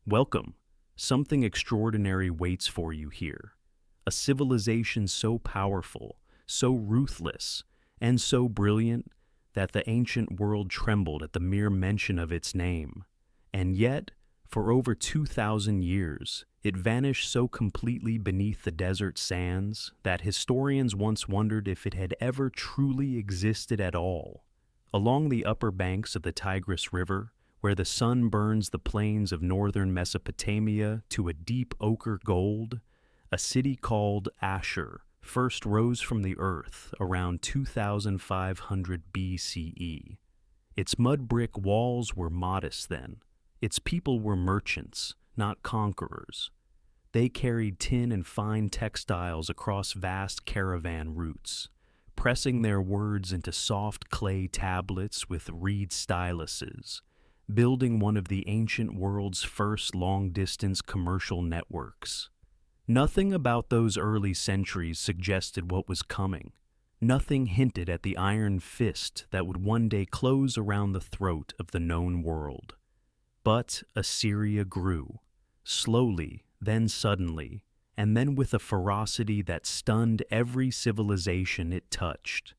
Welcome. Something extraordinary waits for you here. A civilization so powerful, so ruthless, and so brilliant that the ancient world trembled at the mere mention of its name. And yet, for over 2,000 years, it vanished so completely beneath the desert sands that historians once wondered if it had ever truly existed at all. Along the upper banks of the Tigris River, where the sun burns the plains of northern Mesopotamia to a deep ochre gold, a city called Ashur first rose from the earth around 2500 BCE. Its mud brick walls were modest then. Its people were merchants, not conquerors. They carried tin and fine textiles across vast caravan routes, pressing their words into soft clay tablets with reed styluses, building one of the ancient world's first long-distance commercial networks. Nothing about those early centuries suggested what was coming. Nothing hinted at the iron fist that would one day close around the throat of the known world. But Assyria grew, slowly, then suddenly, and then with a ferocity that stunned every civilization it touched.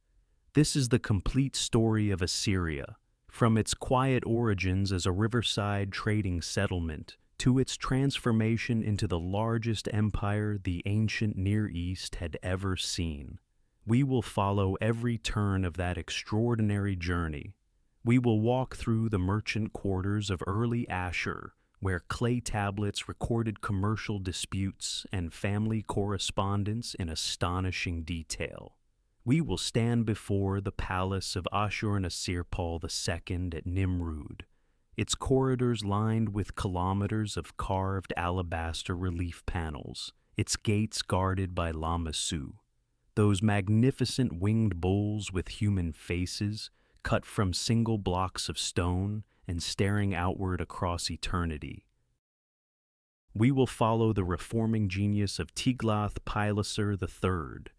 This is the complete story of Assyria, from its quiet origins as a riverside trading settlement to its transformation into the largest empire the ancient Near East had ever seen. We will follow every turn of that extraordinary journey. We will walk through the merchant quarters of early Ashur, where clay tablets recorded commercial disputes and family correspondence in astonishing detail. We will stand before the palace of Ashurnasirpal II at Nimrud, its corridors lined with kilometers of carved alabaster relief panels, its gates guarded by lamassu, those magnificent winged bulls with human faces cut from single blocks of stone and staring outward across eternity. We will follow the reforming genius of Tiglath-Pileser III,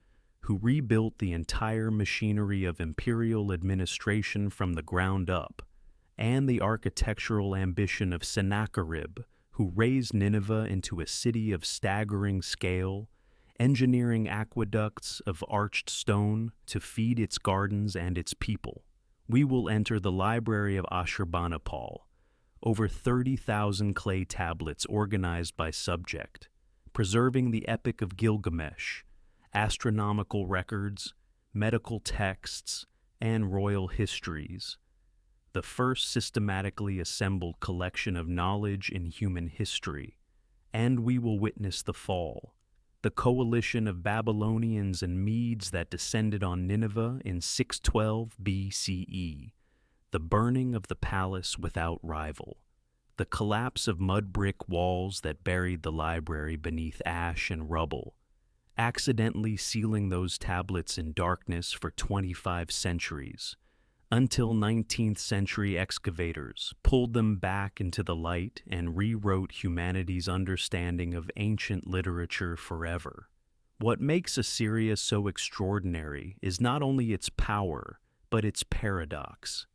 who rebuilt the entire machinery of imperial administration from the ground up, and the architectural ambition of Sennacherib, who raised Nineveh into a city of staggering scale, engineering aqueducts of arched stone to feed its gardens and its people. We will enter the library of Ashurbanipal, over 30,000 clay tablets organized by subject, preserving the Epic of Gilgamesh, astronomical records, medical texts, and royal histories, the first systematically assembled collection of knowledge in human history. And we will witness the fall, the coalition of Babylonians and Medes that descended on Nineveh in 612 BCE, the burning of the palace without rival, the collapse of mud brick walls that buried the library beneath ash and rubble, accidentally sealing those tablets in darkness for 25 centuries, until 19th century excavators pulled them back into the light and rewrote humanity's understanding of ancient literature forever. What makes Assyria so extraordinary is not only its power, but its paradox.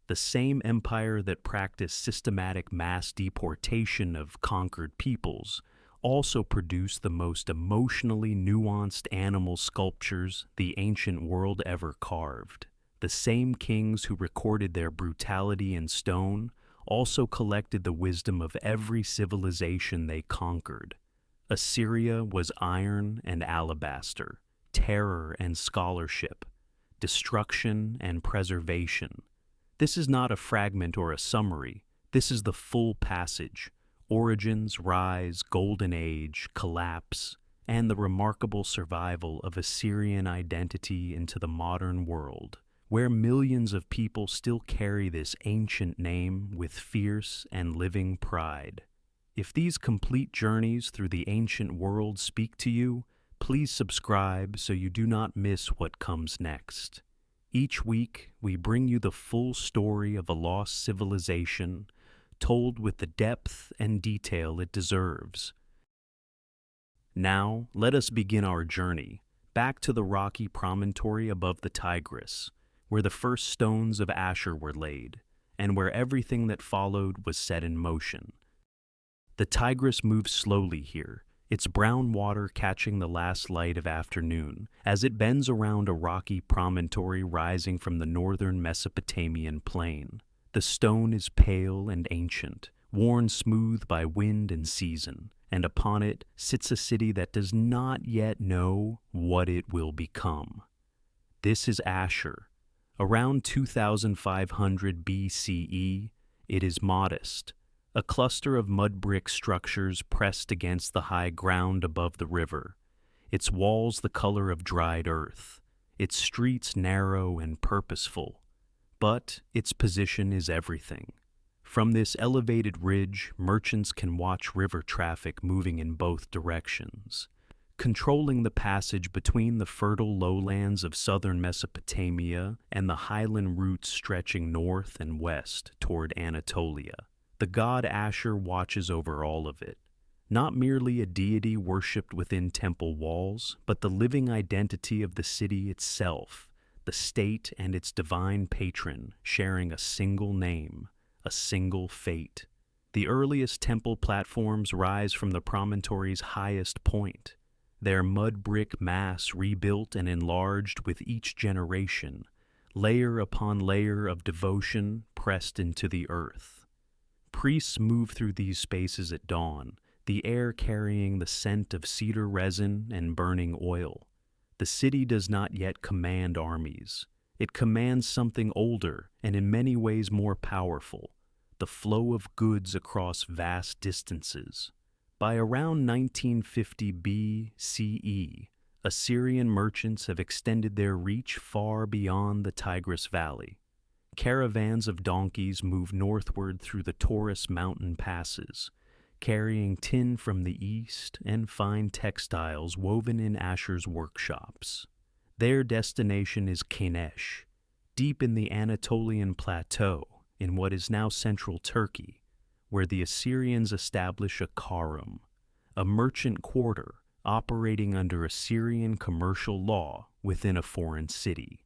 The same empire that practiced systematic mass deportation of conquered peoples also produced the most emotionally nuanced animal sculptures the ancient world ever carved. The same kings who recorded their brutality in stone also collected the wisdom of every civilization they conquered. Assyria was iron and alabaster, terror and scholarship, destruction and preservation. This is not a fragment or a summary. This is the full passage: origins, rise, golden age, collapse, and the remarkable survival of Assyrian identity into the modern world, where millions of people still carry this ancient name with fierce and living pride. If these complete journeys through the ancient world speak to you, please subscribe so you do not miss what comes next. Each week, we bring you the full story of a lost civilization, told with the depth and detail it deserves. Now, let us begin our journey back to the rocky promontory above the Tigris, where the first stones of Ashur were laid, and where everything that followed was set in motion. The Tigris moves slowly here, its brown water catching the last light of afternoon as it bends around a rocky promontory rising from the northern Mesopotamian plain. The stone is pale and ancient, worn smooth by wind and season, and upon it sits a city that does not yet know what it will become. This is Ashur. Around 2500 BCE, it is modest, a cluster of mud brick structures pressed against the high ground above the river, its walls the color of dried earth, its streets narrow and purposeful. But its position is everything. From this elevated ridge, merchants can watch river traffic moving in both directions, controlling the passage between the fertile lowlands of southern Mesopotamia and the highland routes stretching north and west toward Anatolia. The god Ashur watches over all of it, not merely a deity worshipped within temple walls, but the living identity of the city itself, the state and its divine patron sharing a single name, a single fate. The earliest temple platforms rise from the promontory's highest point, their mud brick mass rebuilt and enlarged with each generation, layer upon layer of devotion pressed into the earth. Priests move through these spaces at dawn, the air carrying the scent of cedar resin and burning oil. The city does not yet command armies. It commands something older and in many ways more powerful, the flow of goods across vast distances. By around 1950 BCE, Assyrian merchants have extended their reach far beyond the Tigris Valley. Caravans of donkeys move northward through the Taurus mountain passes, carrying tin from the east and fine textiles woven in Ashur's workshops. Their destination is Kanesh, deep in the Anatolian plateau in what is now central Turkey, where the Assyrians establish a karum, a merchant quarter operating under Assyrian commercial law within a foreign city.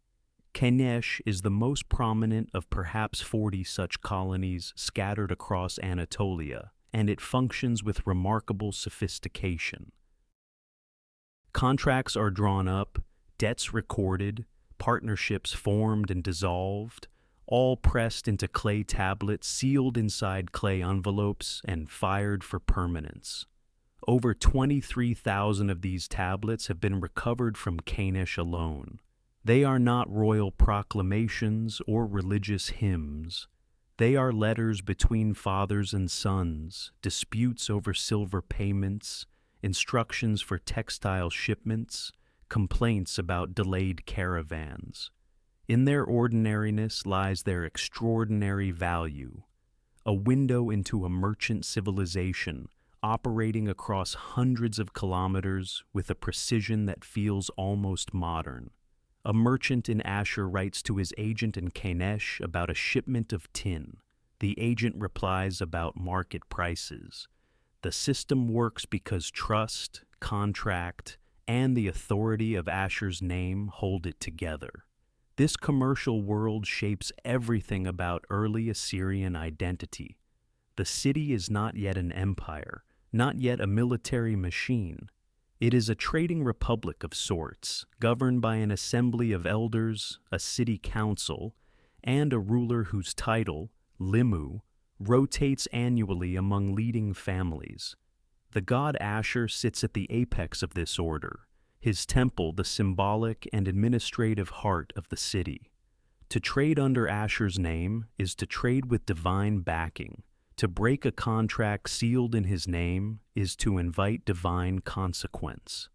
Kanesh is the most prominent of perhaps 40 such colonies scattered across Anatolia, and it functions with remarkable sophistication. Contracts are drawn up, debts recorded, partnerships formed and dissolved, all pressed into clay tablets sealed inside clay envelopes and fired for permanence. Over 23,000 of these tablets have been recovered from Kanesh alone. They are not royal proclamations or religious hymns. They are letters between fathers and sons, disputes over silver payments, instructions for textile shipments, complaints about delayed caravans. In their ordinariness lies their extraordinary value, a window into a merchant civilization operating across hundreds of kilometers with a precision that feels almost modern. A merchant in Ashur writes to his agent in Kanesh about a shipment of tin. The agent replies about market prices. The system works because trust, contract, and the authority of Ashur's name hold it together. This commercial world shapes everything about early Assyrian identity. The city is not yet an empire, not yet a military machine. It is a trading republic of sorts, governed by an assembly of elders, a city council, and a ruler whose title, Limu, rotates annually among leading families. The god Ashur sits at the apex of this order, his temple the symbolic and administrative heart of the city. To trade under Ashur's name is to trade with divine backing. To break a contract sealed in his name is to invite divine consequence.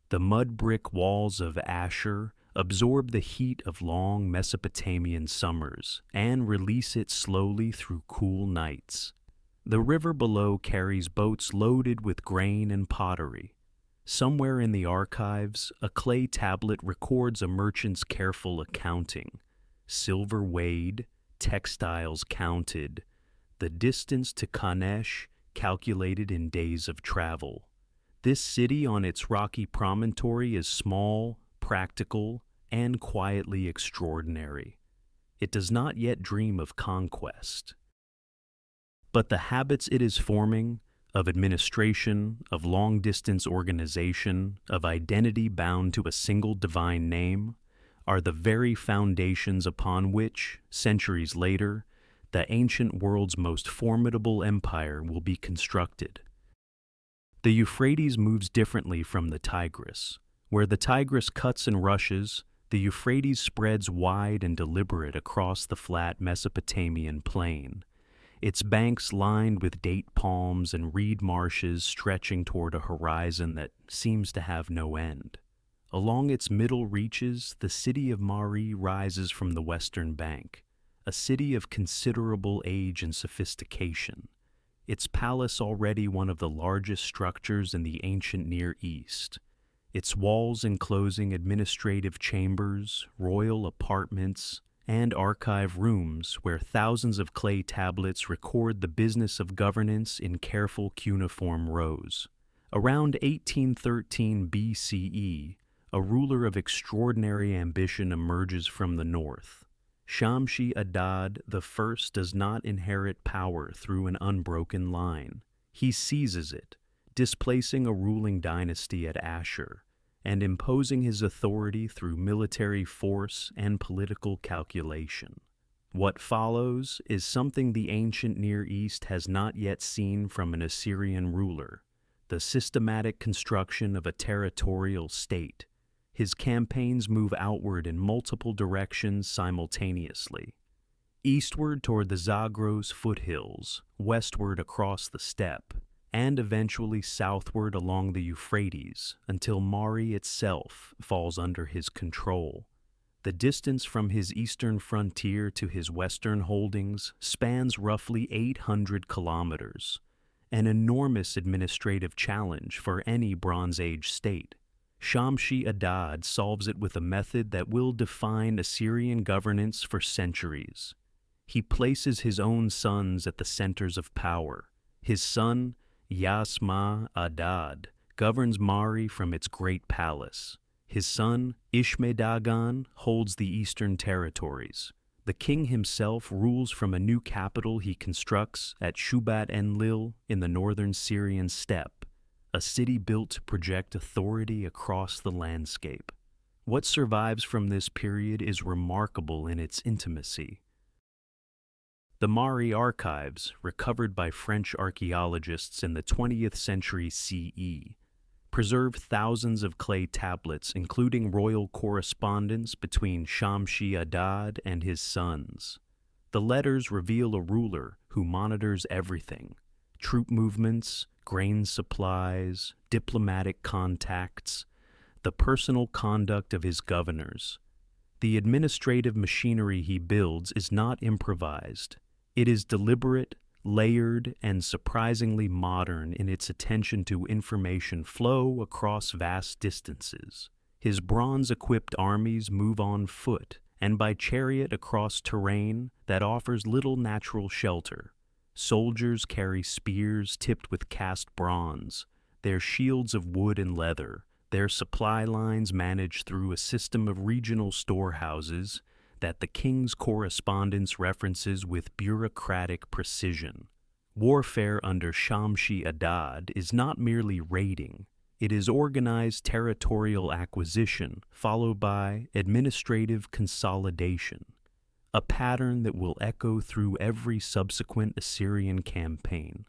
The mud brick walls of Ashur absorb the heat of long Mesopotamian summers and release it slowly through cool nights. The river below carries boats loaded with grain and pottery. Somewhere in the archives, a clay tablet records a merchant's careful accounting. Silver weighed, textiles counted, the distance to Kanesh calculated in days of travel. This city on its rocky promontory is small, practical, and quietly extraordinary. It does not yet dream of conquest. But the habits it is forming, of administration, of long-distance organization, of identity bound to a single divine name, are the very foundations upon which, centuries later, the ancient world's most formidable empire will be constructed. The Euphrates moves differently from the Tigris. Where the Tigris cuts and rushes, the Euphrates spreads wide and deliberate across the flat Mesopotamian plain, its banks lined with date palms and reed marshes stretching toward a horizon that seems to have no end. Along its middle reaches, the city of Mari rises from the western bank, a city of considerable age and sophistication, its palace already one of the largest structures in the ancient Near East, its walls enclosing administrative chambers, royal apartments, and archive rooms where thousands of clay tablets record the business of governance in careful cuneiform rows. Around 1813 BCE, a ruler of extraordinary ambition emerges from the north. Shamshi-Adad I does not inherit power through an unbroken line. He seizes it, displacing a ruling dynasty at Ashur, and imposing his authority through military force and political calculation. What follows is something the ancient Near East has not yet seen from an Assyrian ruler: the systematic construction of a territorial state. His campaigns move outward in multiple directions simultaneously. Eastward toward the Zagros foothills, westward across the steppe, and eventually southward along the Euphrates until Mari itself falls under his control. The distance from his eastern frontier to his western holdings spans roughly 800 kilometers, an enormous administrative challenge for any Bronze Age state. Shamshi-Adad solves it with a method that will define Assyrian governance for centuries. He places his own sons at the centers of power. His son, Shamshi-Adad, governs Mari from its great palace. His son, Ishme-Dagan, holds the eastern territories. The king himself rules from a new capital he constructs at Shubat-Enlil in the northern Syrian steppe, a city built to project authority across the landscape. What survives from this period is remarkable in its intimacy. The Mari archives, recovered by French archaeologists in the 20th century CE, preserve thousands of clay tablets, including royal correspondence between Shamshi-Adad and his sons. The letters reveal a ruler who monitors everything: troop movements, grain supplies, diplomatic contacts, the personal conduct of his governors. The administrative machinery he builds is not improvised. It is deliberate, layered, and surprisingly modern in its attention to information flow across vast distances. His bronze-equipped armies move on foot and by chariot across terrain that offers little natural shelter. Soldiers carry spears tipped with cast bronze, their shields of wood and leather, their supply lines managed through a system of regional storehouses that the king's correspondence references with bureaucratic precision. Warfare under Shamshi-Adad is not merely raiding. It is organized territorial acquisition followed by administrative consolidation, a pattern that will echo through every subsequent Assyrian campaign.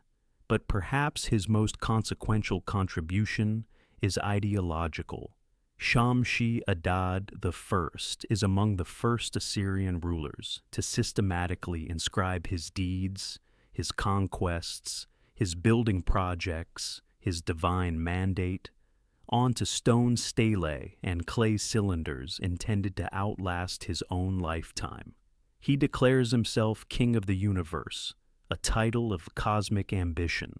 But perhaps his most consequential contribution is ideological. Shamshi-Adad I is among the first Assyrian rulers to systematically inscribe his deeds, his conquests, his building projects, his divine mandate, onto stone stelae and clay cylinders intended to outlast his own lifetime. He declares himself king of the universe, a title of cosmic ambition,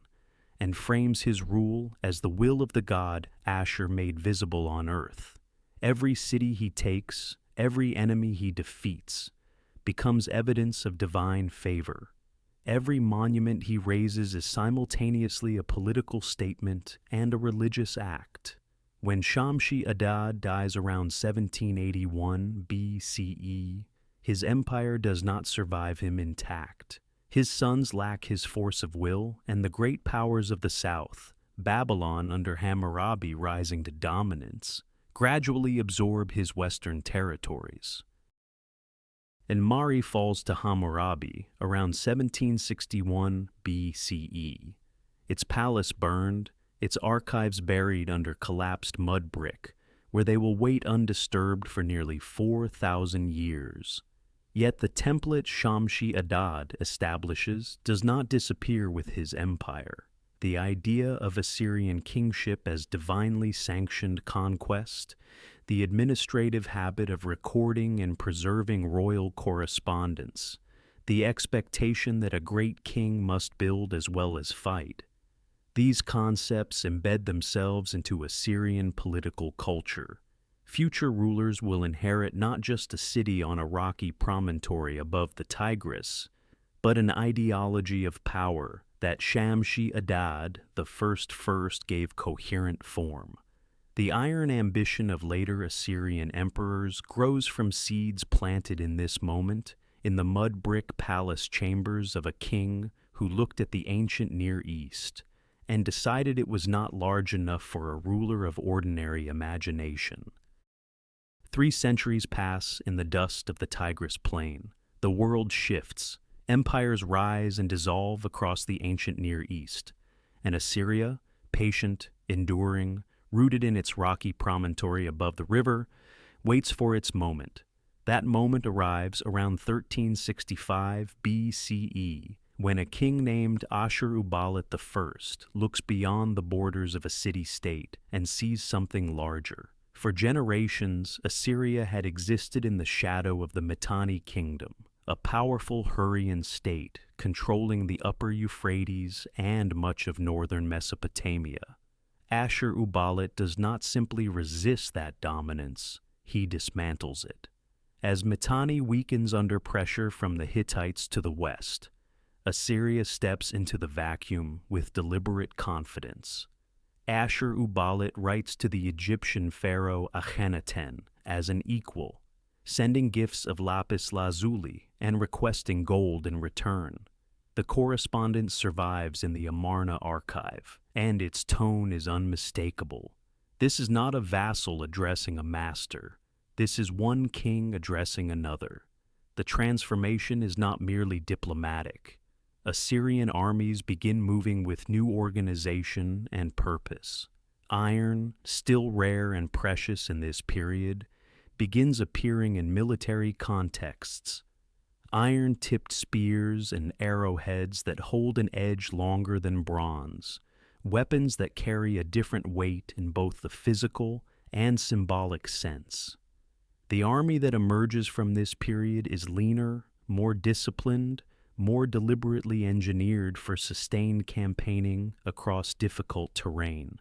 and frames his rule as the will of the god Ashur made visible on earth. Every city he takes, every enemy he defeats, becomes evidence of divine favor. Every monument he raises is simultaneously a political statement and a religious act. When Shamshi-Adad dies around 1781 BCE, his empire does not survive him intact. His sons lack his force of will, and the great powers of the south, Babylon under Hammurabi rising to dominance, gradually absorb his western territories. And Mari falls to Hammurabi around 1761 BCE. Its palace burned, its archives buried under collapsed mud brick, where they will wait undisturbed for nearly 4,000 years. Yet the template Shamshi-Adad establishes does not disappear with his empire. The idea of Assyrian kingship as divinely sanctioned conquest, the administrative habit of recording and preserving royal correspondence, the expectation that a great king must build as well as fight. These concepts embed themselves into Assyrian political culture. Future rulers will inherit not just a city on a rocky promontory above the Tigris, but an ideology of power that Shamshi-Adad, the first gave coherent form. The iron ambition of later Assyrian emperors grows from seeds planted in this moment, in the mud brick palace chambers of a king who looked at the ancient Near East and decided it was not large enough for a ruler of ordinary imagination. 3 centuries pass in the dust of the Tigris plain. The world shifts. Empires rise and dissolve across the ancient Near East. And Assyria, patient, enduring, rooted in its rocky promontory above the river, waits for its moment. That moment arrives around 1365 BCE, when a king named Ashurbanipal I looks beyond the borders of a city-state and sees something larger. For generations, Assyria had existed in the shadow of the Mitanni kingdom, a powerful Hurrian state controlling the upper Euphrates and much of northern Mesopotamia. Ashurbanipal does not simply resist that dominance, he dismantles it. As Mitanni weakens under pressure from the Hittites to the west, Assyria steps into the vacuum with deliberate confidence. Ashurbanipal writes to the Egyptian pharaoh Akhenaten as an equal, sending gifts of lapis lazuli and requesting gold in return. The correspondence survives in the Amarna archive, and its tone is unmistakable. This is not a vassal addressing a master. This is one king addressing another. The transformation is not merely diplomatic. Assyrian armies begin moving with new organization and purpose. Iron, still rare and precious in this period, begins appearing in military contexts. Iron-tipped spears and arrowheads that hold an edge longer than bronze, weapons that carry a different weight in both the physical and symbolic sense. The army that emerges from this period is leaner, more disciplined, more deliberately engineered for sustained campaigning across difficult terrain.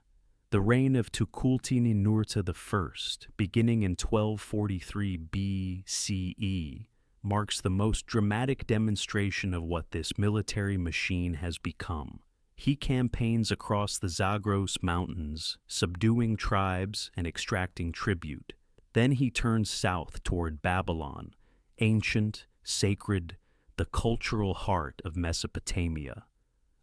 The reign of Tukulti-Ninurta I, beginning in 1243 BCE, marks the most dramatic demonstration of what this military machine has become. He campaigns across the Zagros Mountains, subduing tribes and extracting tribute. Then he turns south toward Babylon, ancient, sacred, the cultural heart of Mesopotamia.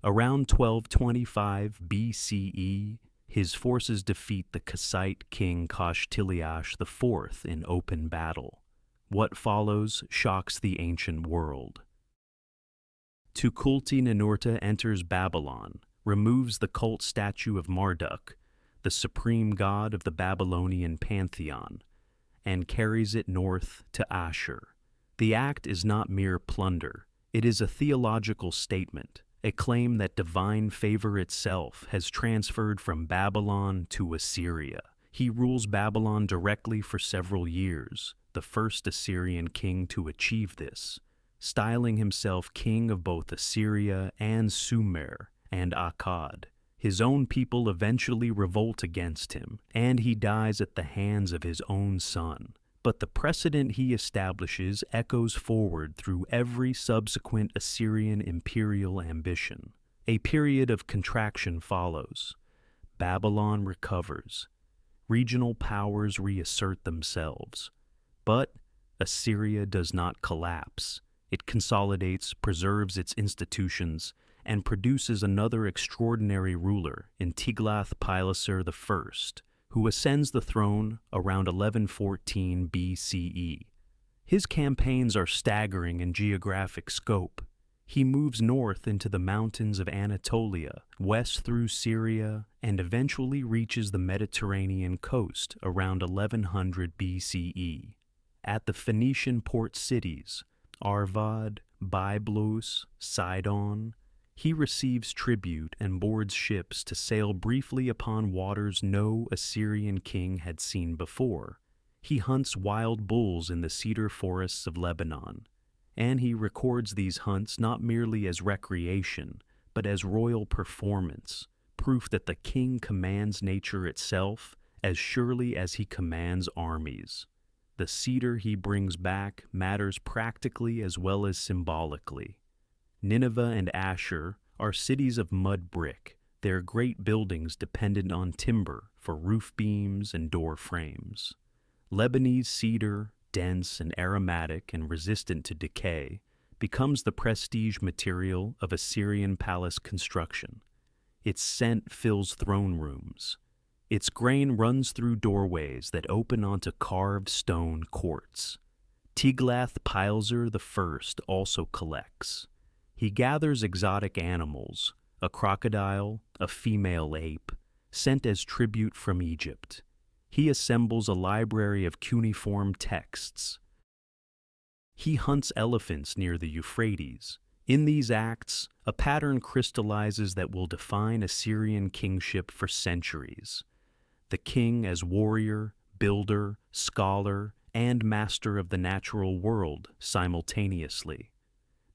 Around 1225 BCE, his forces defeat the Kassite king Kashtiliash IV in open battle. What follows shocks the ancient world. Tukulti-Ninurta enters Babylon, removes the cult statue of Marduk, the supreme god of the Babylonian pantheon, and carries it north to Ashur. The act is not mere plunder. It is a theological statement, a claim that divine favor itself has transferred from Babylon to Assyria. He rules Babylon directly for several years, the first Assyrian king to achieve this, styling himself king of both Assyria and Sumer and Akkad. His own people eventually revolt against him, and he dies at the hands of his own son. But the precedent he establishes echoes forward through every subsequent Assyrian imperial ambition. A period of contraction follows. Babylon recovers. Regional powers reassert themselves. But Assyria does not collapse. It consolidates, preserves its institutions, and produces another extraordinary ruler in Tiglath-Pileser I, who ascends the throne around 1114 BCE. His campaigns are staggering in geographic scope. He moves north into the mountains of Anatolia, west through Syria, and eventually reaches the Mediterranean coast around 1100 BCE. At the Phoenician port cities, Arvad, Byblos, Sidon, he receives tribute and boards ships to sail briefly upon waters no Assyrian king had seen before. He hunts wild bulls in the cedar forests of Lebanon, and he records these hunts not merely as recreation, but as royal performance, proof that the king commands nature itself as surely as he commands armies. The cedar he brings back matters practically as well as symbolically. Nineveh and Ashur are cities of mud brick, their great buildings dependent on timber for roof beams and door frames. Lebanese cedar, dense and aromatic and resistant to decay, becomes the prestige material of Assyrian palace construction. Its scent fills throne rooms. Its grain runs through doorways that open onto carved stone courts. Tiglath-Pileser I also collects. He gathers exotic animals, a crocodile, a female ape, sent as tribute from Egypt. He assembles a library of cuneiform texts. He hunts elephants near the Euphrates. In these acts, a pattern crystallizes that will define Assyrian kingship for centuries. The king as warrior, builder, scholar, and master of the natural world simultaneously.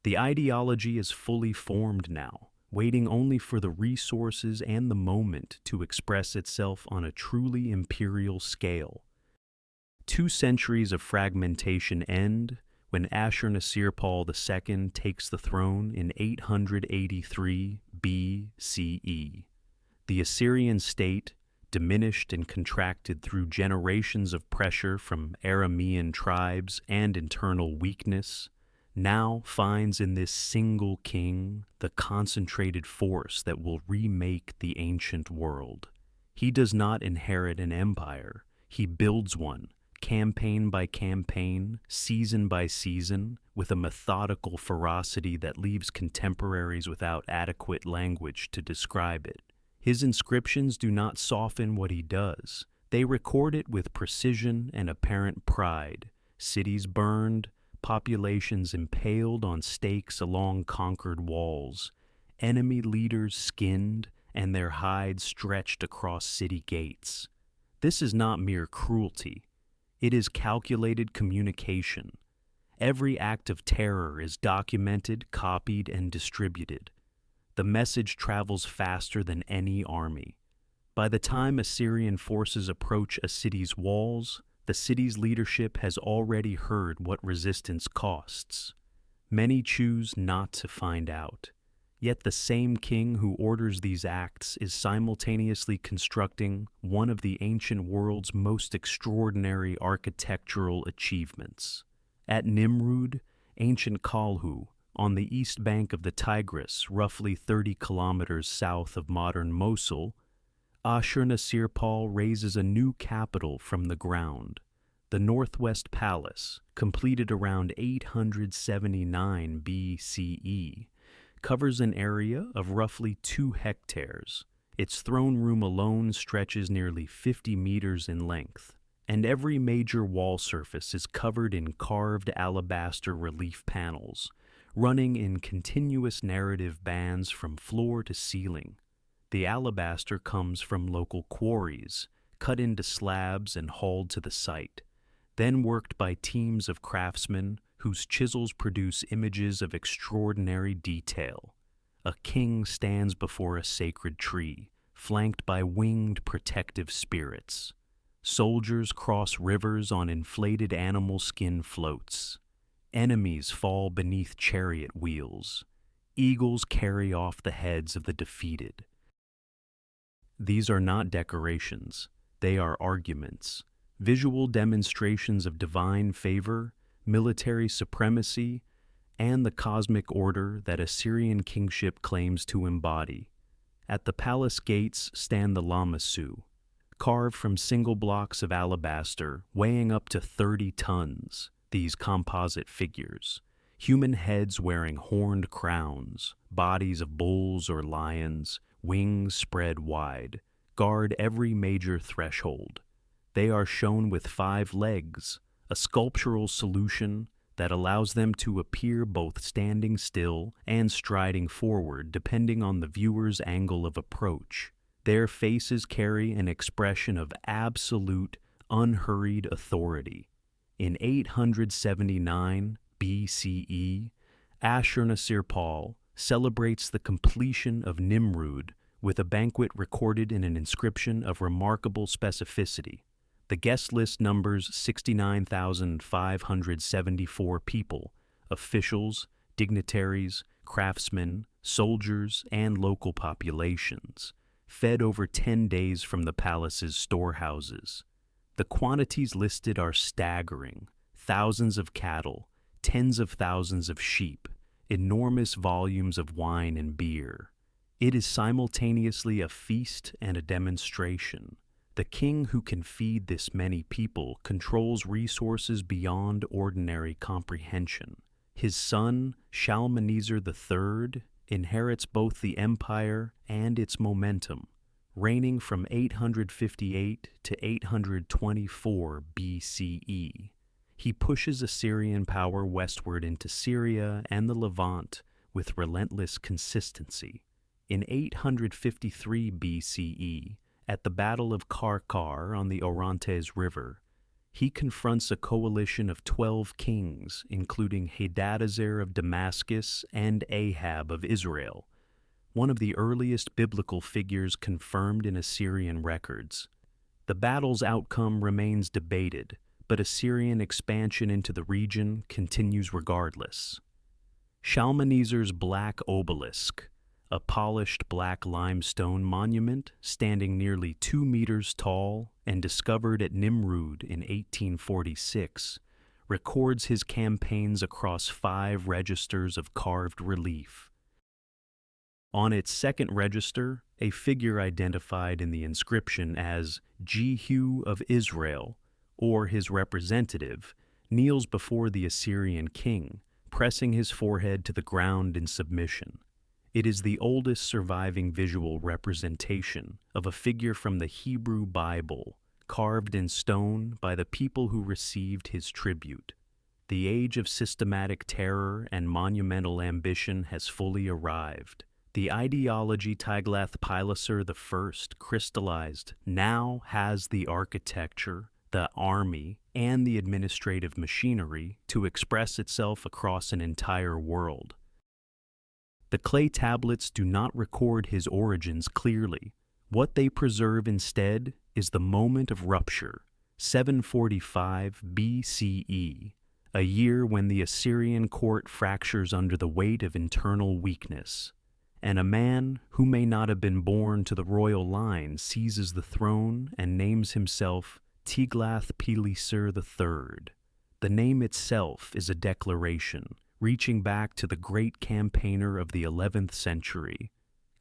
The ideology is fully formed now, waiting only for the resources and the moment to express itself on a truly imperial scale. 2 centuries of fragmentation end when Ashurnasirpal II takes the throne in 883 BCE. The Assyrian state, diminished and contracted through generations of pressure from Aramean tribes and internal weakness, now finds in this single king the concentrated force that will remake the ancient world. He does not inherit an empire, he builds one, campaign by campaign, season by season, with a methodical ferocity that leaves contemporaries without adequate language to describe it. His inscriptions do not soften what he does. They record it with precision and apparent pride. Cities burned, populations impaled on stakes along conquered walls, enemy leaders skinned, and their hides stretched across city gates. This is not mere cruelty. It is calculated communication. Every act of terror is documented, copied, and distributed. The message travels faster than any army. By the time Assyrian forces approach a city's walls, the city's leadership has already heard what resistance costs. Many choose not to find out. Yet the same king who orders these acts is simultaneously constructing one of the ancient world's most extraordinary architectural achievements. At Nimrud, ancient Kalhu, on the east bank of the Tigris, roughly 30 kilometers south of modern Mosul, Ashurnasirpal raises a new capital from the ground. The Northwest Palace, completed around 879 BCE, covers an area of roughly 2 hectares. Its throne room alone stretches nearly 50 meters in length, and every major wall surface is covered in carved alabaster relief panels, running in continuous narrative bands from floor to ceiling. The alabaster comes from local quarries, cut into slabs and hauled to the site, then worked by teams of craftsmen whose chisels produce images of extraordinary detail. A king stands before a sacred tree, flanked by winged protective spirits. Soldiers cross rivers on inflated animal skin floats. Enemies fall beneath chariot wheels. Eagles carry off the heads of the defeated. These are not decorations, they are arguments, visual demonstrations of divine favor, military supremacy, and the cosmic order that Assyrian kingship claims to embody. At the palace gates stand the lamassu, carved from single blocks of alabaster weighing up to 30 tons, these composite figures. Human heads wearing horned crowns, bodies of bulls or lions, wings spread wide, guard every major threshold. They are shown with 5 legs, a sculptural solution that allows them to appear both standing still and striding forward depending on the viewer's angle of approach. Their faces carry an expression of absolute, unhurried authority. In 879 BCE, Ashurnasirpal celebrates the completion of Nimrud with a banquet recorded in an inscription of remarkable specificity. The guest list numbers 69,574 people, officials, dignitaries, craftsmen, soldiers, and local populations, fed over 10 days from the palace's storehouses. The quantities listed are staggering: thousands of cattle, tens of thousands of sheep, enormous volumes of wine and beer. It is simultaneously a feast and a demonstration. The king who can feed this many people controls resources beyond ordinary comprehension. His son, Shalmaneser III, inherits both the empire and its momentum, reigning from 858 to 824 BCE. He pushes Assyrian power westward into Syria and the Levant with relentless consistency. In 853 BCE, at the Battle of Karkar on the Orontes River, he confronts a coalition of 12 kings, including Hadadezer of Damascus and Ahab of Israel, one of the earliest biblical figures confirmed in Assyrian records. The battle's outcome remains debated, but Assyrian expansion into the region continues regardless. Shalmaneser's black obelisk, a polished black limestone monument standing nearly 2 meters tall and discovered at Nimrud in 1846, records his campaigns across 5 registers of carved relief. On its second register, a figure identified in the inscription as Jehu of Israel, or his representative, kneels before the Assyrian king, pressing his forehead to the ground in submission. It is the oldest surviving visual representation of a figure from the Hebrew Bible, carved in stone by the people who received his tribute. The age of systematic terror and monumental ambition has fully arrived. The ideology Tiglath-Pileser I crystallized now has the architecture, the army, and the administrative machinery to express itself across an entire world. The clay tablets do not record his origins clearly. What they preserve instead is the moment of rupture, 745 BCE, a year when the Assyrian court fractures under the weight of internal weakness, and a man who may not have been born to the royal line seizes the throne and names himself Tiglath-Pileser III. The name itself is a declaration, reaching back to the great campaigner of the 11th century,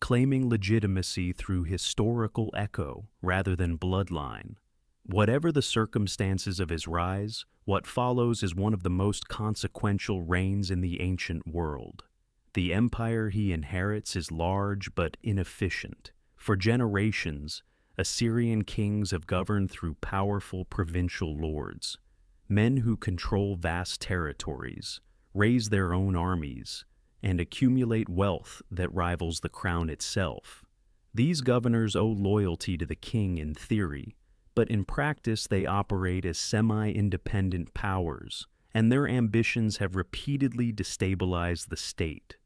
claiming legitimacy through historical echo rather than bloodline. Whatever the circumstances of his rise, what follows is one of the most consequential reigns in the ancient world. The empire he inherits is large but inefficient. For generations, Assyrian kings have governed through powerful provincial lords, men who control vast territories, raise their own armies, and accumulate wealth that rivals the crown itself. These governors owe loyalty to the king in theory, but in practice they operate as semi-independent powers, and their ambitions have repeatedly destabilized the state.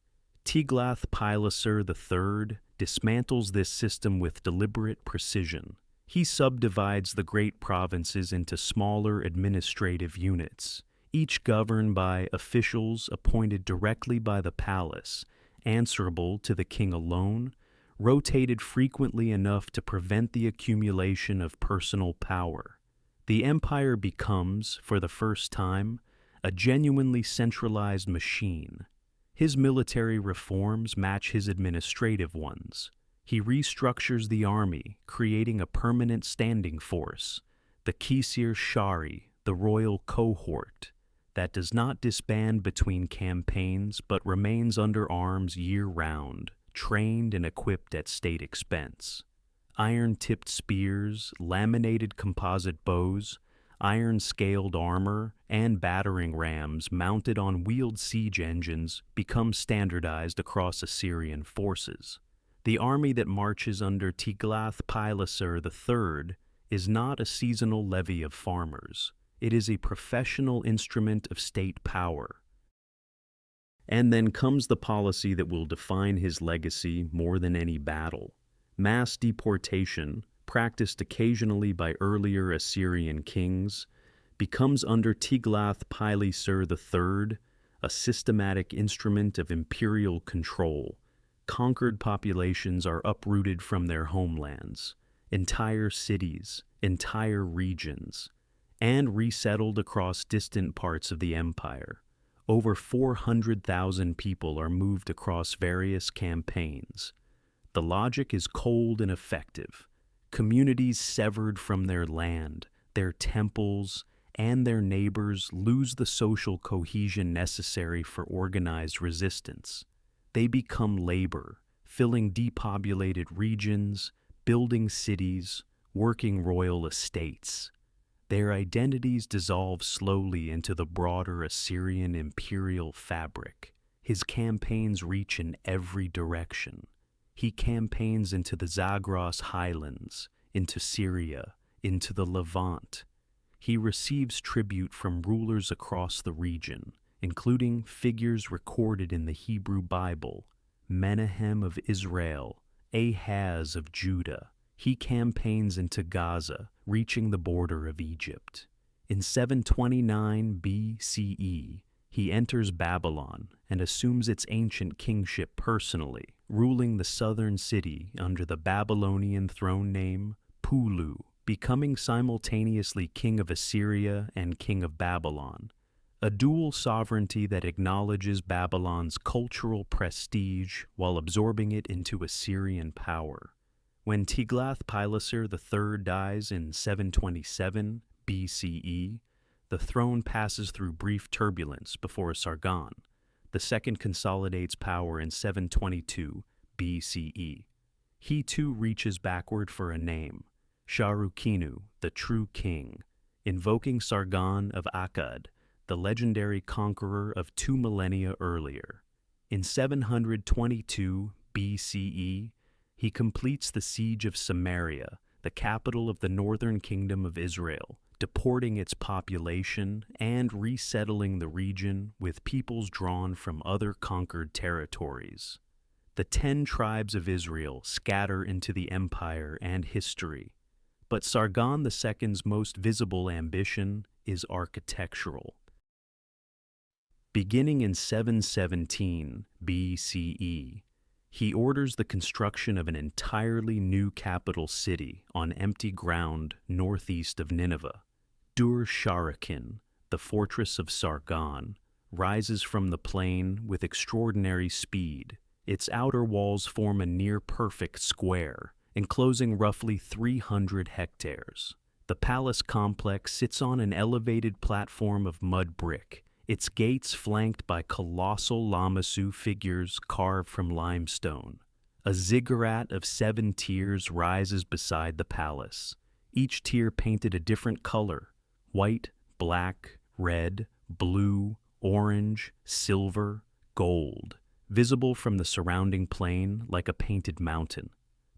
Tiglath-Pileser III dismantles this system with deliberate precision. He subdivides the great provinces into smaller administrative units, each governed by officials appointed directly by the palace, answerable to the king alone, rotated frequently enough to prevent the accumulation of personal power. The empire becomes, for the first time, a genuinely centralized machine. His military reforms match his administrative ones. He restructures the army, creating a permanent standing force, the Kisir Shari, the royal cohort, that does not disband between campaigns but remains under arms year-round, trained and equipped at state expense. Iron-tipped spears, laminated composite bows, iron-scaled armor, and battering rams mounted on wheeled siege engines become standardized across Assyrian forces. The army that marches under Tiglath-Pileser III is not a seasonal levy of farmers. It is a professional instrument of state power. And then comes the policy that will define his legacy more than any battle. Mass deportation, practiced occasionally by earlier Assyrian kings, becomes under Tiglath-Pileser III a systematic instrument of imperial control. Conquered populations are uprooted from their homelands, entire cities, entire regions, and resettled across distant parts of the empire. Over 400,000 people are moved across various campaigns. The logic is cold and effective. Communities severed from their land, their temples, and their neighbors lose the social cohesion necessary for organized resistance. They become labor, filling depopulated regions, building cities, working royal estates. Their identities dissolve slowly into the broader Assyrian imperial fabric. His campaigns reach in every direction. He campaigns into the Zagros highlands, into Syria, into the Levant. He receives tribute from rulers across the region, including figures recorded in the Hebrew Bible, Menahem of Israel, Ahaz of Judah. He campaigns into Gaza, reaching the border of Egypt. In 729 BCE, he enters Babylon and assumes its ancient kingship personally, ruling the southern city under the Babylonian throne name Pulu, becoming simultaneously king of Assyria and king of Babylon, a dual sovereignty that acknowledges Babylon's cultural prestige while absorbing it into Assyrian power. When Tiglath-Pileser III dies in 727 BCE, the throne passes through brief turbulence before Sargon. The second consolidates power in 722 BCE. He too reaches backward for a name, Sharukinu, the true king, invoking Sargon of Akkad, the legendary conqueror of 2 millennia earlier. In 722 BCE, he completes the siege of Samaria, the capital of the northern kingdom of Israel, deporting its population and resettling the region with peoples drawn from other conquered territories. The 10 tribes of Israel scatter into the empire and history, but Sargon II's most visible ambition is architectural. Beginning in 717 BCE, he orders the construction of an entirely new capital city on empty ground northeast of Nineveh. Dur-Sharakin, the fortress of Sargon, rises from the plain with extraordinary speed. Its outer walls form a near-perfect square, enclosing roughly 300 hectares. The palace complex sits on an elevated platform of mud brick, its gates flanked by colossal lamassu figures carved from limestone. A ziggurat of 7 tiers rises beside the palace, each tier painted a different color: white, black, red, blue, orange, silver, gold, visible from the surrounding plain like a painted mountain.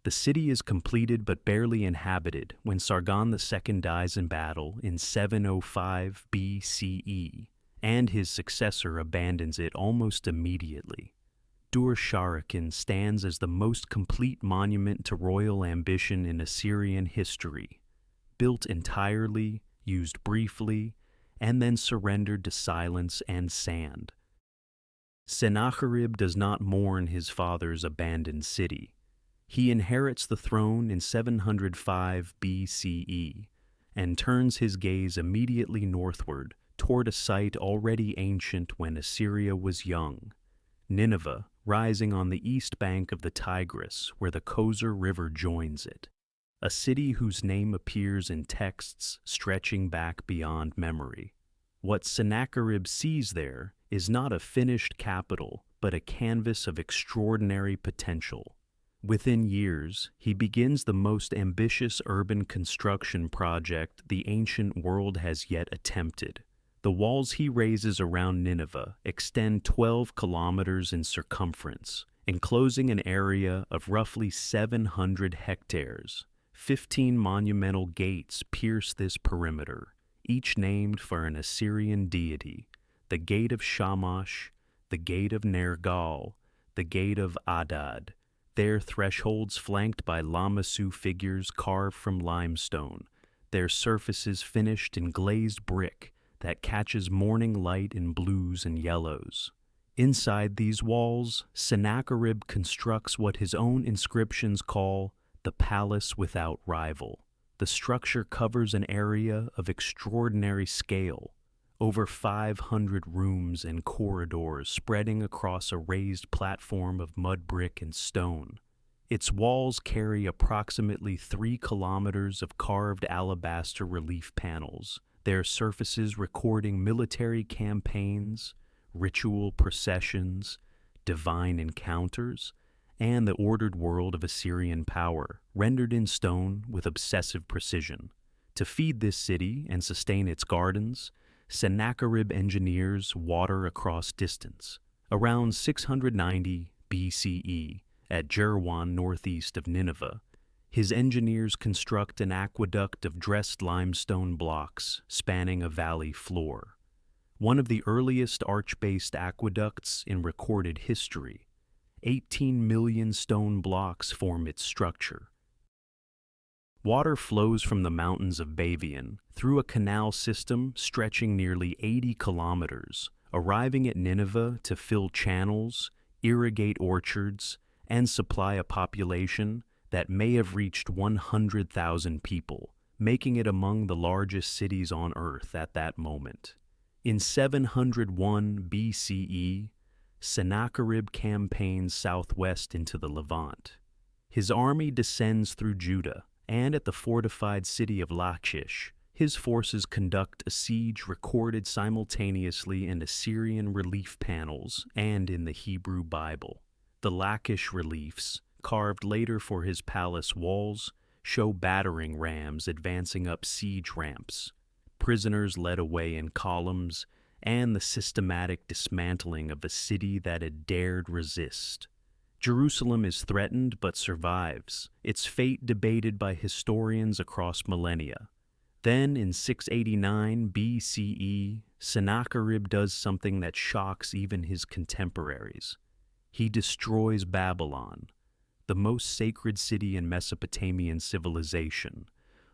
The city is completed but barely inhabited when Sargon II dies in battle in 705 BCE, and his successor abandons it almost immediately. Dur-Sharakin stands as the most complete monument to royal ambition in Assyrian history, built entirely, used briefly, and then surrendered to silence and sand. Sennacherib does not mourn his father's abandoned city. He inherits the throne in 705 BCE and turns his gaze immediately northward toward a site already ancient when Assyria was young, Nineveh, rising on the east bank of the Tigris where the Kosor River joins it, a city whose name appears in texts stretching back beyond memory. What Sennacherib sees there is not a finished capital, but a canvas of extraordinary potential. Within years, he begins the most ambitious urban construction project the ancient world has yet attempted. The walls he raises around Nineveh extend 12 kilometers in circumference, enclosing an area of roughly 700 hectares. 15 monumental gates pierce this perimeter, each named for an Assyrian deity: the Gate of Shamash, the Gate of Nergal, the Gate of Adad, their thresholds flanked by lamassu figures carved from limestone, their surfaces finished in glazed brick that catches morning light in blues and yellows. Inside these walls, Sennacherib constructs what his own inscriptions call the palace without rival. The structure covers an area of extraordinary scale, over 500 rooms and corridors spreading across a raised platform of mud brick and stone. Its walls carry approximately 3 kilometers of carved alabaster relief panels, their surfaces recording military campaigns, ritual processions, divine encounters, and the ordered world of Assyrian power, rendered in stone with obsessive precision. To feed this city and sustain its gardens, Sennacherib engineers water across distance. Around 690 BCE, at Jerwan northeast of Nineveh, his engineers construct an aqueduct of dressed limestone blocks spanning a valley floor. One of the earliest arch-based aqueducts in recorded history. 18 million stone blocks form its structure. Water flows from the mountains of Bavian through a canal system stretching nearly 80 kilometers, arriving at Nineveh to fill channels, irrigate orchards, and supply a population that may have reached 100,000 people, making it among the largest cities on Earth at that moment. In 701 BCE, Sennacherib campaigns southwest into the Levant. His army descends through Judah, and at the fortified city of Lachish, his forces conduct a siege recorded simultaneously in Assyrian relief panels and in the Hebrew Bible. The Lachish reliefs, carved later for his palace walls, show battering rams advancing up siege ramps, prisoners led away in columns, and the systematic dismantling of a city that had dared resist. Jerusalem is threatened but survives, its fate debated by historians across millennia. Then, in 689 BCE, Sennacherib does something that shocks even his contemporaries. He destroys Babylon, the most sacred city in Mesopotamian civilization,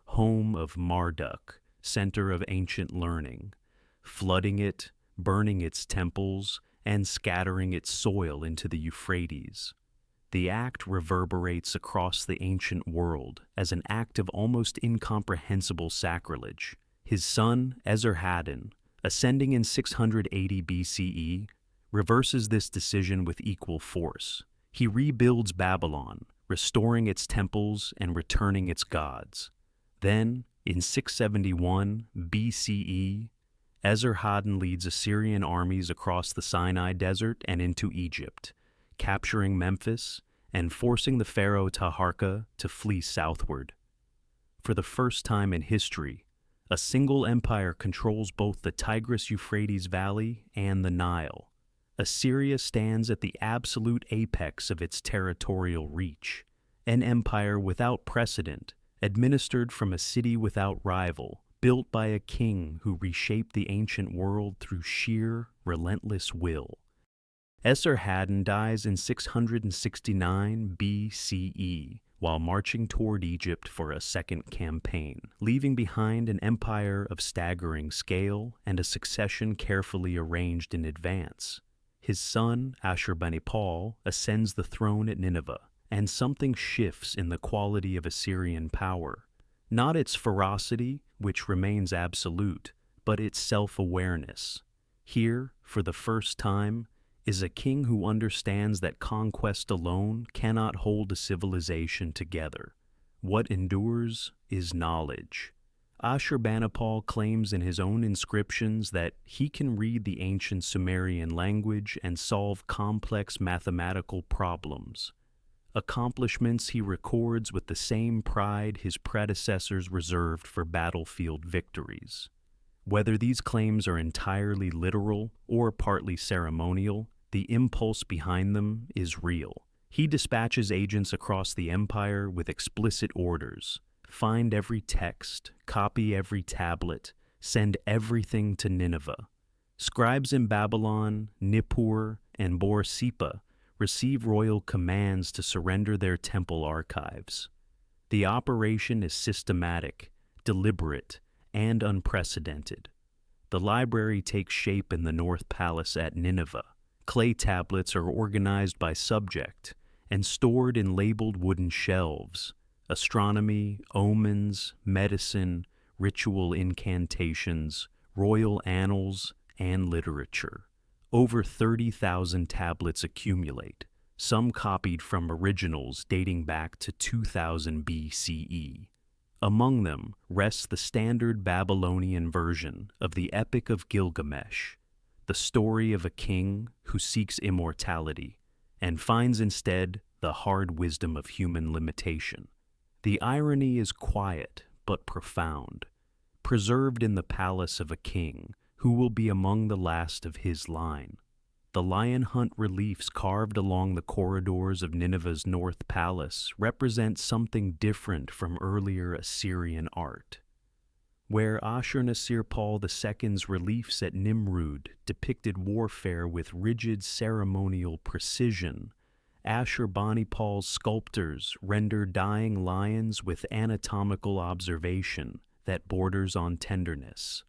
home of Marduk, center of ancient learning, flooding it, burning its temples, and scattering its soil into the Euphrates. The act reverberates across the ancient world as an act of almost incomprehensible sacrilege. His son, Esarhaddon, ascending in 680 BCE, reverses this decision with equal force. He rebuilds Babylon, restoring its temples and returning its gods. Then, in 671 BCE, Esarhaddon leads Assyrian armies across the Sinai Desert and into Egypt, capturing Memphis and forcing the pharaoh Taharka to flee southward. For the first time in history, a single empire controls both the Tigris-Euphrates Valley and the Nile. Assyria stands at the absolute apex of its territorial reach, an empire without precedent, administered from a city without rival, built by a king who reshaped the ancient world through sheer, relentless will. Esarhaddon dies in 669 BCE while marching toward Egypt for a second campaign, leaving behind an empire of staggering scale and a succession carefully arranged in advance. His son, Ashurbanipal, ascends the throne at Nineveh, and something shifts in the quality of Assyrian power. Not its ferocity, which remains absolute, but its self-awareness. Here, for the first time, is a king who understands that conquest alone cannot hold a civilization together. What endures is knowledge. Ashurbanipal claims in his own inscriptions that he can read the ancient Sumerian language and solve complex mathematical problems, accomplishments he records with the same pride his predecessors reserved for battlefield victories. Whether these claims are entirely literal or partly ceremonial, the impulse behind them is real. He dispatches agents across the empire with explicit orders: find every text, copy every tablet, send everything to Nineveh. Scribes in Babylon, Nippur, and Borsippa receive royal commands to surrender their temple archives. The operation is systematic, deliberate, and unprecedented. The library takes shape in the North Palace at Nineveh. Clay tablets are organized by subject and stored in labeled wooden shelves. Astronomy, omens, medicine, ritual incantations, royal annals, and literature. Over 30,000 tablets accumulate, some copied from originals dating back to 2000 BCE. Among them rests the standard Babylonian version of the Epic of Gilgamesh, the story of a king who seeks immortality and finds instead the hard wisdom of human limitation. The irony is quiet but profound, preserved in the palace of a king who will be among the last of his line. The lion hunt reliefs carved along the corridors of Nineveh's North Palace represent something different from earlier Assyrian art. Where Ashurnasirpal II's reliefs at Nimrud depicted warfare with rigid ceremonial precision, Ashurbanipal's sculptors render dying lions with anatomical observation that borders on tenderness.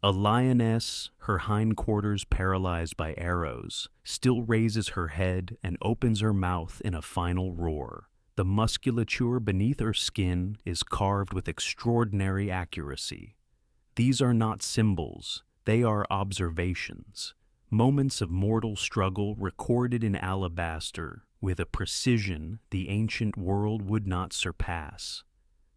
A lioness, her hindquarters paralyzed by arrows, still raises her head and opens her mouth in a final roar. The musculature beneath her skin is carved with extraordinary accuracy. These are not symbols, they are observations. Moments of mortal struggle recorded in alabaster with a precision the ancient world would not surpass.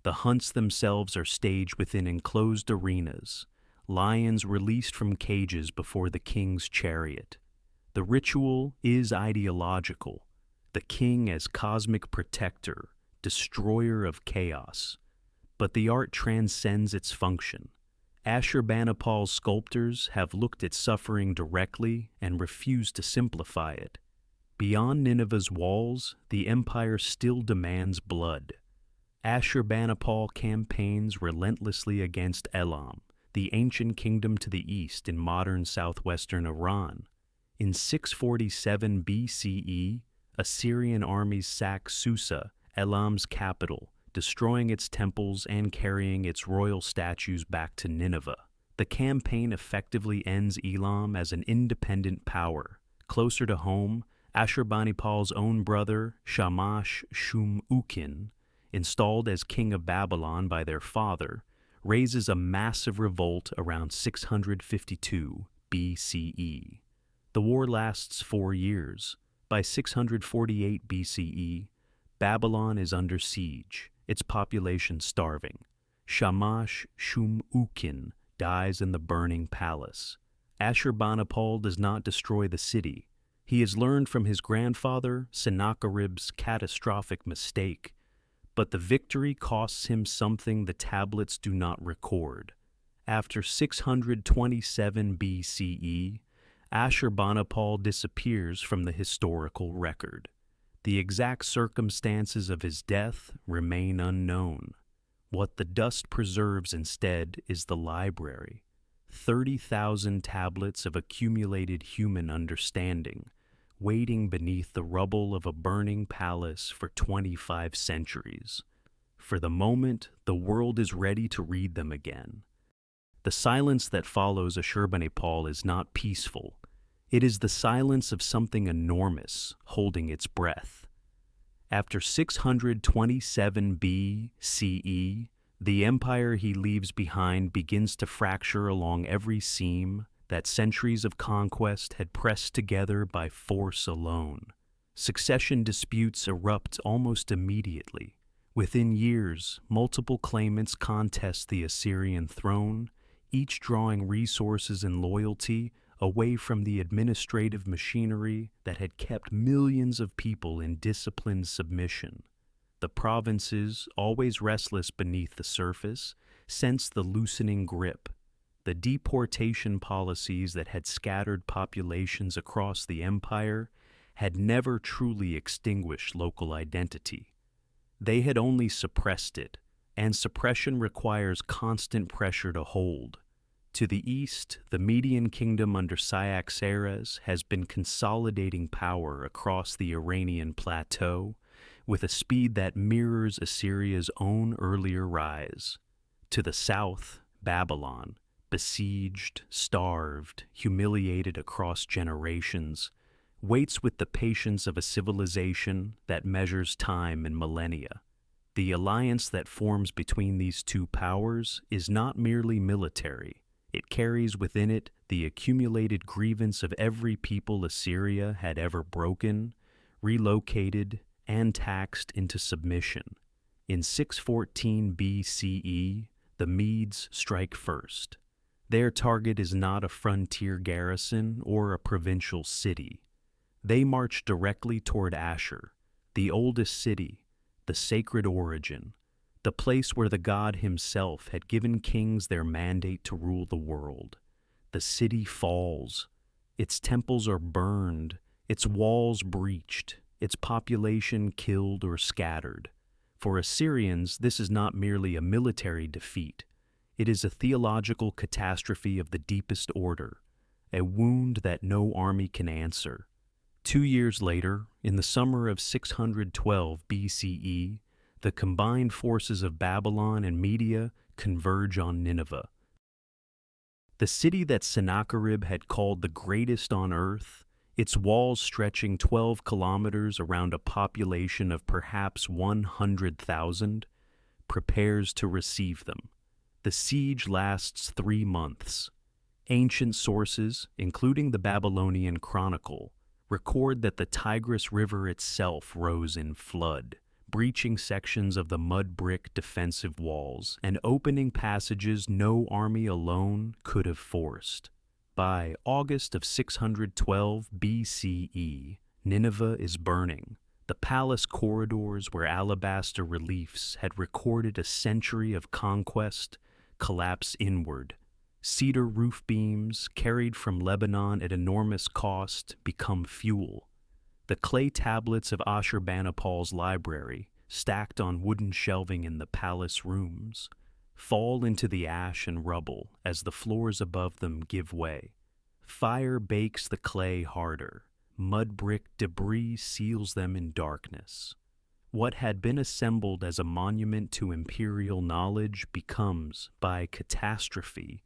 The hunts themselves are staged within enclosed arenas, lions released from cages before the king's chariot. The ritual is ideological, the king as cosmic protector, destroyer of chaos. But the art transcends its function. Ashurbanipal's sculptors have looked at suffering directly and refused to simplify it. Beyond Nineveh's walls, the empire still demands blood. Ashurbanipal campaigns relentlessly against Elam, the ancient kingdom to the east in modern southwestern Iran. In 647 BCE, Assyrian armies sack Susa, Elam's capital, destroying its temples and carrying its royal statues back to Nineveh. The campaign effectively ends Elam as an independent power. Closer to home, Ashurbanipal's own brother, Shamash-Shum-Ukin, installed as king of Babylon by their father, raises a massive revolt around 652 BCE. The war lasts 4 years. By 648 BCE, Babylon is under siege, its population starving. Shamash-Shum-Ukin dies in the burning palace. Ashurbanipal does not destroy the city. He has learned from his grandfather, Sennacherib's catastrophic mistake, but the victory costs him something the tablets do not record. After 627 BCE, Ashurbanipal disappears from the historical record. The exact circumstances of his death remain unknown. What the dust preserves instead is the library. 30,000 tablets of accumulated human understanding, waiting beneath the rubble of a burning palace for 25 centuries. For the moment, the world is ready to read them again. The silence that follows Ashurbanipal is not peaceful. It is the silence of something enormous holding its breath. After 627 BCE, The empire he leaves behind begins to fracture along every seam that centuries of conquest had pressed together by force alone. Succession disputes erupt almost immediately. Within years, multiple claimants contest the Assyrian throne, each drawing resources and loyalty away from the administrative machinery that had kept millions of people in disciplined submission. The provinces, always restless beneath the surface, sensed the loosening grip. The deportation policies that had scattered populations across the empire had never truly extinguished local identity. They had only suppressed it, and suppression requires constant pressure to hold. To the east, the Median Kingdom under Cyaxares has been consolidating power across the Iranian plateau with a speed that mirrors Assyria's own earlier rise. To the south, Babylon, besieged, starved, humiliated across generations, waits with the patience of a civilization that measures time in millennia. The alliance that forms between these two powers is not merely military. It carries within it the accumulated grievance of every people Assyria had ever broken, relocated, and taxed into submission. In 614 BCE, the Medes strike first. Their target is not a frontier garrison or a provincial city. They march directly toward Ashur, the oldest city, the sacred origin, the place where the god himself had given kings their mandate to rule the world. The city falls. Its temples are burned, its walls breached, its population killed or scattered. For Assyrians, this is not merely a military defeat. It is a theological catastrophe of the deepest order, a wound that no army can answer. 2 years later, in the summer of 612 BCE, the combined forces of Babylon and Media converge on Nineveh. The city that Sennacherib had called the greatest on earth, its walls stretching 12 kilometers around a population of perhaps 100,000, prepares to receive them. The siege lasts 3 months. Ancient sources, including the Babylonian Chronicle, record that the Tigris River itself rose in flood, breaching sections of the mud-brick defensive walls and opening passages no army alone could have forced. By August of 612 BCE, Nineveh is burning. The palace corridors where alabaster reliefs had recorded a century of conquest collapse inward. Cedar roof beams, carried from Lebanon at enormous cost, become fuel. The clay tablets of Ashurbanipal's library, stacked on wooden shelving in the palace rooms, fall into the ash and rubble as the floors above them give way. Fire bakes the clay harder. Mud brick debris seals them in darkness. What had been assembled as a monument to imperial knowledge becomes, by catastrophe,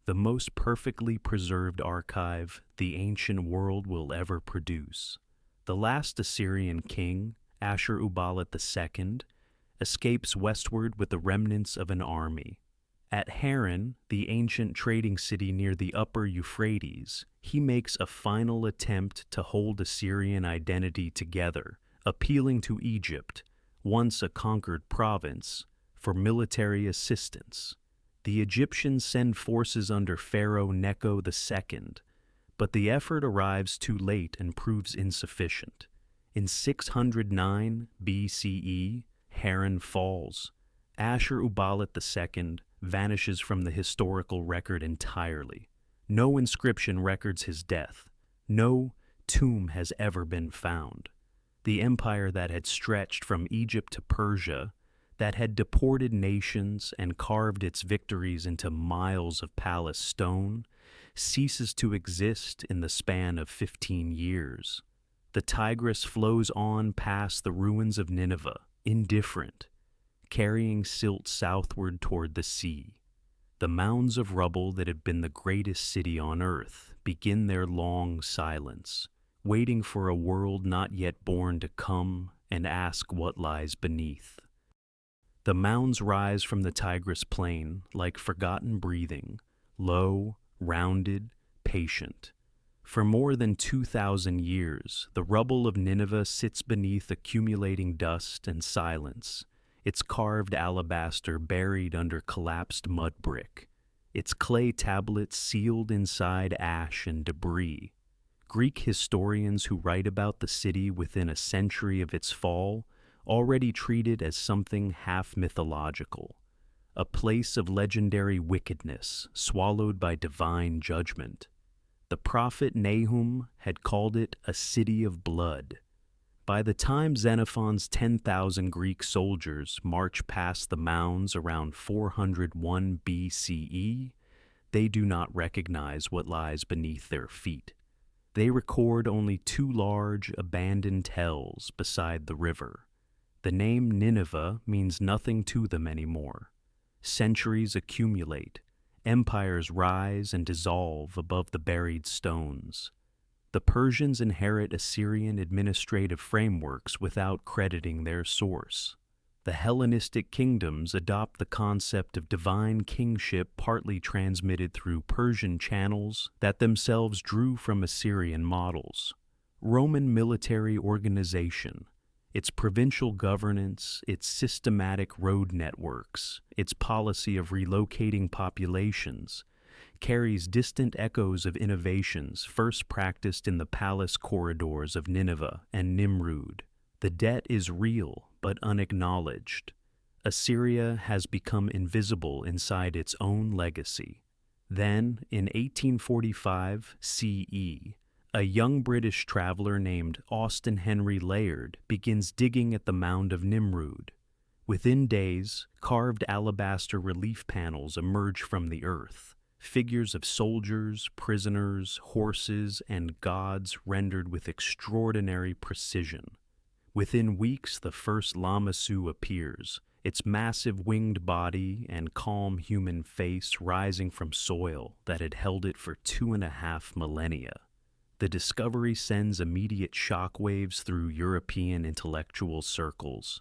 the most perfectly preserved archive the ancient world will ever produce. The last Assyrian king, Ashur-uballit II, escapes westward with the remnants of an army. At Haran, the ancient trading city near the upper Euphrates, he makes a final attempt to hold Assyrian identity together, appealing to Egypt, once a conquered province, for military assistance. The Egyptians send forces under Pharaoh Necho II, but the effort arrives too late and proves insufficient. In 609 BCE, Haran falls. Ashur-uballit II vanishes from the historical record entirely. No inscription records his death. No tomb has ever been found. The empire that had stretched from Egypt to Persia, that had deported nations and carved its victories into miles of palace stone, ceases to exist in the span of 15 years. The Tigris flows on past the ruins of Nineveh, indifferent, carrying silt southward toward the sea. The mounds of rubble that had been the greatest city on earth begin their long silence, waiting for a world not yet born to come and ask what lies beneath. The mounds rise from the Tigris plain like forgotten breathing, low, rounded, patient. For more than 2,000 years, the rubble of Nineveh sits beneath accumulating dust and silence, its carved alabaster buried under collapsed mud brick, its clay tablets sealed inside ash and debris. Greek historians who write about the city within a century of its fall already treat it as something half mythological, a place of legendary wickedness swallowed by divine judgment. The prophet Nahum had called it a city of blood. By the time Xenophon's 10,000 Greek soldiers march past the mounds around 401 BCE, they do not recognize what lies beneath their feet. They record only two large, abandoned tells beside the river. The name Nineveh means nothing to them anymore. Centuries accumulate. Empires rise and dissolve above the buried stones. The Persians inherit Assyrian administrative frameworks without crediting their source. The Hellenistic kingdoms adopt the concept of divine kingship partly transmitted through Persian channels that themselves drew from Assyrian models. Roman military organization, its provincial governance, its systematic road networks, its policy of relocating populations, carries distant echoes of innovations first practiced in the palace corridors of Nineveh and Nimrud. The debt is real but unacknowledged. Assyria has become invisible inside its own legacy. Then, in 1845 CE, a young British traveler named Austen Henry Layard begins digging at the mound of Nimrud. Within days, carved alabaster relief panels emerge from the earth, figures of soldiers, prisoners, horses, and gods rendered with extraordinary precision. Within weeks, the first Lamassu appears, its massive winged body and calm human face rising from soil that had held it for 2.5 millennia. The discovery sends immediate shockwaves through European intellectual circles.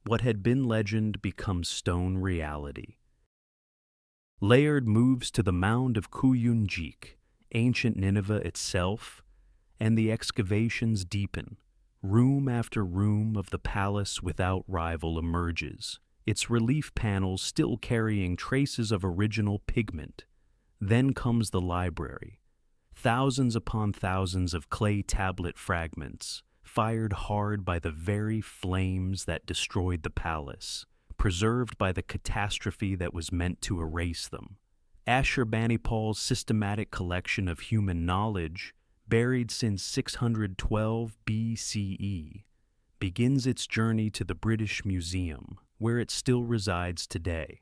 What had been legend becomes stone reality. Layard moves to the mound of Kuyunjik, ancient Nineveh itself, and the excavations deepen. Room after room of the palace without rival emerges, its relief panels still carrying traces of original pigment. Then comes the library. Thousands upon thousands of clay tablet fragments, fired hard by the very flames that destroyed the palace, preserved by the catastrophe that was meant to erase them. Ashurbanipal's systematic collection of human knowledge, buried since 612 BCE, begins its journey to the British Museum, where it still resides today.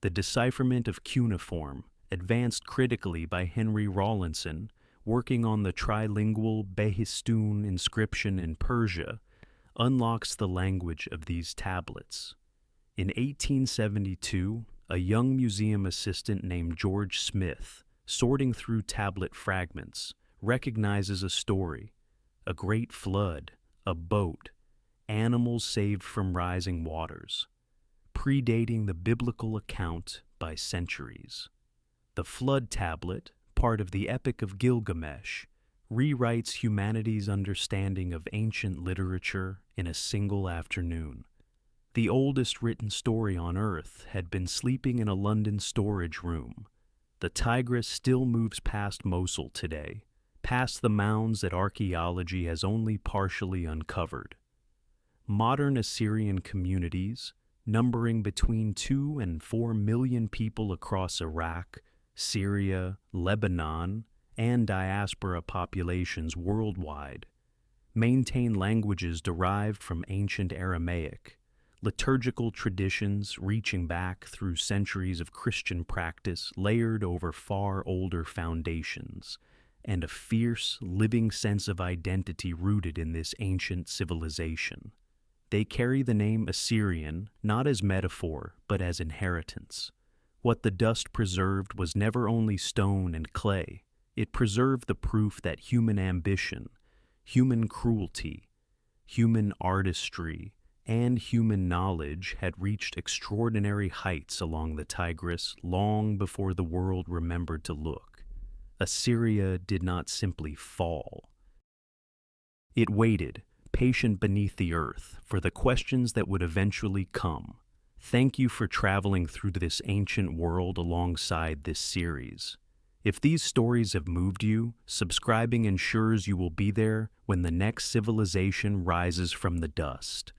The decipherment of cuneiform, advanced critically by Henry Rawlinson, working on the trilingual Behistun inscription in Persia, unlocks the language of these tablets. In 1872, a young museum assistant named George Smith, sorting through tablet fragments, recognizes a story: a great flood, a boat, animals saved from rising waters, predating the biblical account by centuries. The flood tablet, part of the Epic of Gilgamesh, rewrites humanity's understanding of ancient literature in a single afternoon. The oldest written story on Earth had been sleeping in a London storage room. The Tigris still moves past Mosul today, past the mounds that archaeology has only partially uncovered. Modern Assyrian communities, numbering between 2 and 4 million people across Iraq, Syria, Lebanon, and diaspora populations worldwide, maintain languages derived from ancient Aramaic, liturgical traditions reaching back through centuries of Christian practice layered over far older foundations, and a fierce, living sense of identity rooted in this ancient civilization. They carry the name Assyrian not as metaphor, but as inheritance. What the dust preserved was never only stone and clay. It preserved the proof that human ambition, human cruelty, human artistry, and human knowledge had reached extraordinary heights along the Tigris long before the world remembered to look. Assyria did not simply fall. It waited, patient beneath the earth, for the questions that would eventually come. Thank you for traveling through this ancient world alongside this series. If these stories have moved you, subscribing ensures you will be there when the next civilization rises from the dust.